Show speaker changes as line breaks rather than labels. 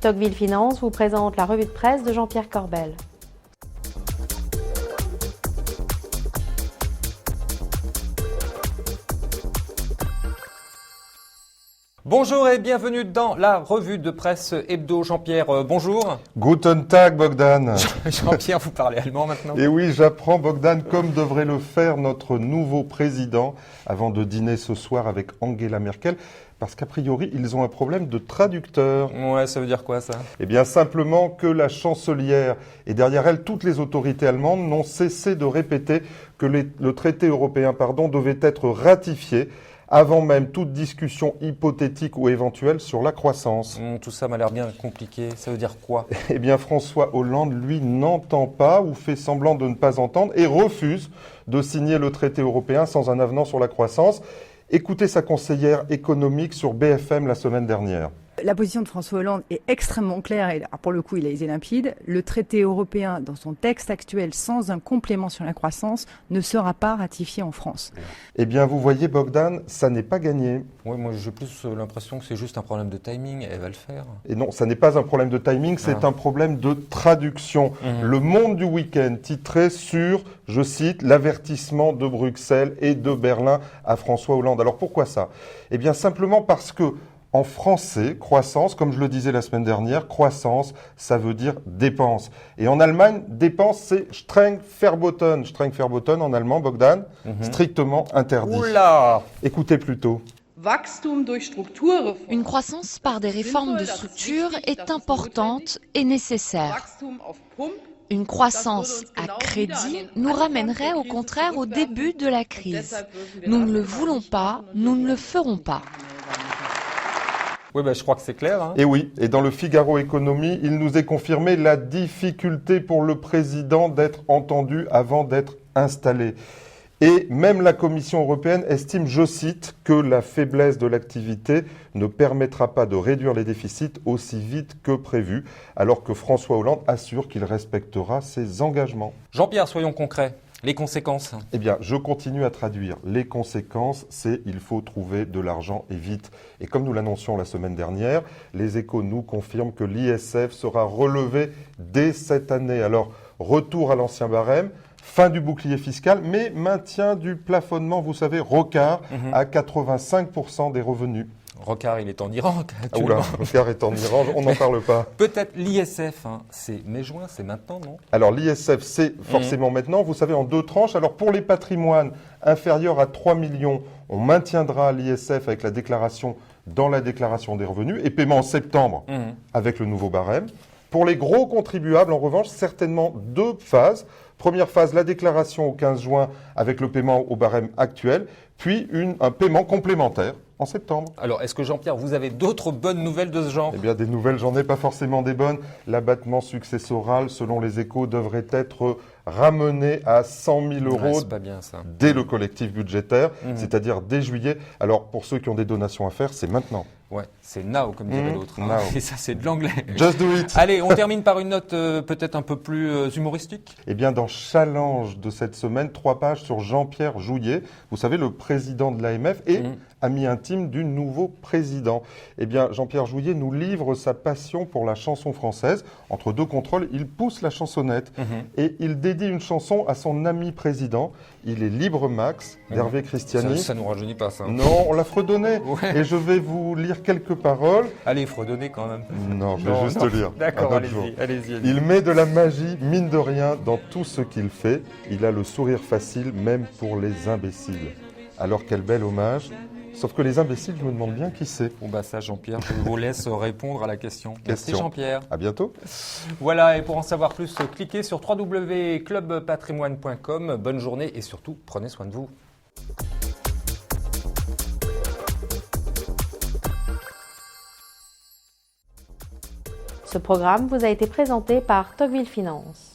Tocqueville Finance vous présente la revue de presse de Jean-Pierre Corbel.
Bonjour et bienvenue dans la revue de presse hebdo. Jean-Pierre, bonjour.
Guten Tag, Bogdan.
Jean-Pierre, vous parlez allemand maintenant?
Et oui, j'apprends, Bogdan, comme devrait le faire notre nouveau président avant de dîner ce soir avec Angela Merkel, parce qu'a priori, ils ont un problème de traducteur.
Ouais, ça veut dire quoi ça?
Eh bien, simplement que la chancelière et derrière elle, toutes les autorités allemandes n'ont cessé de répéter que le traité européen, devait être ratifié avant même toute discussion hypothétique ou éventuelle sur la croissance.
Tout ça m'a l'air bien compliqué. Ça veut dire quoi?
Eh bien, François Hollande, lui, n'entend pas ou fait semblant de ne pas entendre et refuse de signer le traité européen sans un avenant sur la croissance. Écoutez sa conseillère économique sur BFM la semaine dernière.
La position de François Hollande est extrêmement claire et pour le coup il est limpide. Le traité européen dans son texte actuel sans un complément sur la croissance ne sera pas ratifié en France.
Eh bien vous voyez Bogdan, ça n'est pas gagné.
Oui, moi j'ai plus l'impression que c'est juste un problème de timing, elle va le faire.
Et non, ça n'est pas un problème de timing, c'est un problème de traduction. Le Monde du week-end titrait sur, je cite, l'avertissement de Bruxelles et de Berlin à François Hollande. Alors pourquoi ça? Eh bien simplement parce que en français, croissance, comme je le disais la semaine dernière, croissance, ça veut dire dépense. Et en Allemagne, dépense, c'est streng verboten. Streng verboten en allemand, Bogdan, strictement interdit.
Oula!
Écoutez plutôt.
Une croissance par des réformes de structure est importante et nécessaire. Une croissance à crédit nous ramènerait au contraire au début de la crise. Nous ne le voulons pas, nous ne le ferons pas.
Oui, je crois que c'est clair.
Et oui, et dans le Figaro Économie, il nous est confirmé la difficulté pour le président d'être entendu avant d'être installé. Et même la Commission européenne estime, je cite, que la faiblesse de l'activité ne permettra pas de réduire les déficits aussi vite que prévu, alors que François Hollande assure qu'il respectera ses engagements.
Jean-Pierre, soyons concrets. Les conséquences?
Eh bien, je continue à traduire. Les conséquences, c'est il faut trouver de l'argent et vite. Et comme nous l'annoncions la semaine dernière, les Échos nous confirment que l'ISF sera relevé dès cette année. Alors, retour à l'ancien barème, fin du bouclier fiscal, mais maintien du plafonnement, vous savez, Rocard, à 85% des revenus.
Rocard, il est en Iran.
Oula, Rocard est en Iran, on n'en parle pas.
Peut-être l'ISF, c'est mai-juin, c'est maintenant, non?
Alors l'ISF, c'est forcément maintenant, vous savez, en deux tranches. Alors pour les patrimoines inférieurs à 3 millions, on maintiendra l'ISF avec la déclaration dans la déclaration des revenus et paiement en septembre avec le nouveau barème. Pour les gros contribuables, en revanche, certainement deux phases. Première phase, la déclaration au 15 juin avec le paiement au barème actuel, puis un paiement complémentaire en septembre.
Alors, est-ce que Jean-Pierre, vous avez d'autres bonnes nouvelles de ce genre?
Eh bien, des nouvelles, j'en ai pas forcément des bonnes. L'abattement successoral, selon les Échos, devrait être ramené à 100 000 euros
c'est pas bien, ça.
dès le collectif budgétaire, c'est-à-dire dès juillet. Alors, pour ceux qui ont des donations à faire, c'est maintenant.
Ouais, c'est now, comme dirait l'autre.
Now.
Et ça, c'est de l'anglais.
Just do it.
Allez, on termine par une note peut-être un peu plus humoristique.
Eh bien, dans Challenge de cette semaine, 3 pages sur Jean-Pierre Jouyet, vous savez, le président de l'AMF et ami intime du nouveau président. Eh bien, Jean-Pierre Jouyet nous livre sa passion pour la chanson française. Entre deux contrôles, il pousse la chansonnette et il dédie une chanson à son ami président. Il est Libre Max, d'Hervé Christiani.
Ça nous rajeunit pas, ça.
Non, on l'a fredonné.
Ouais.
Et je vais vous lire quelques paroles.
Allez, fredonner quand même.
Non, je vais juste lire.
D'accord,
Un autre jour.
allez-y.
Il met de la magie, mine de rien, dans tout ce qu'il fait. Il a le sourire facile, même pour les imbéciles. Alors quel bel hommage. Sauf que les imbéciles, je me demande bien qui c'est.
Bon ça, Jean-Pierre, je vous laisse répondre à la question. Merci Jean-Pierre.
À bientôt.
Voilà, et pour en savoir plus, cliquez sur www.clubpatrimoine.com. Bonne journée et surtout, prenez soin de vous.
Ce programme vous a été présenté par Tocqueville Finance.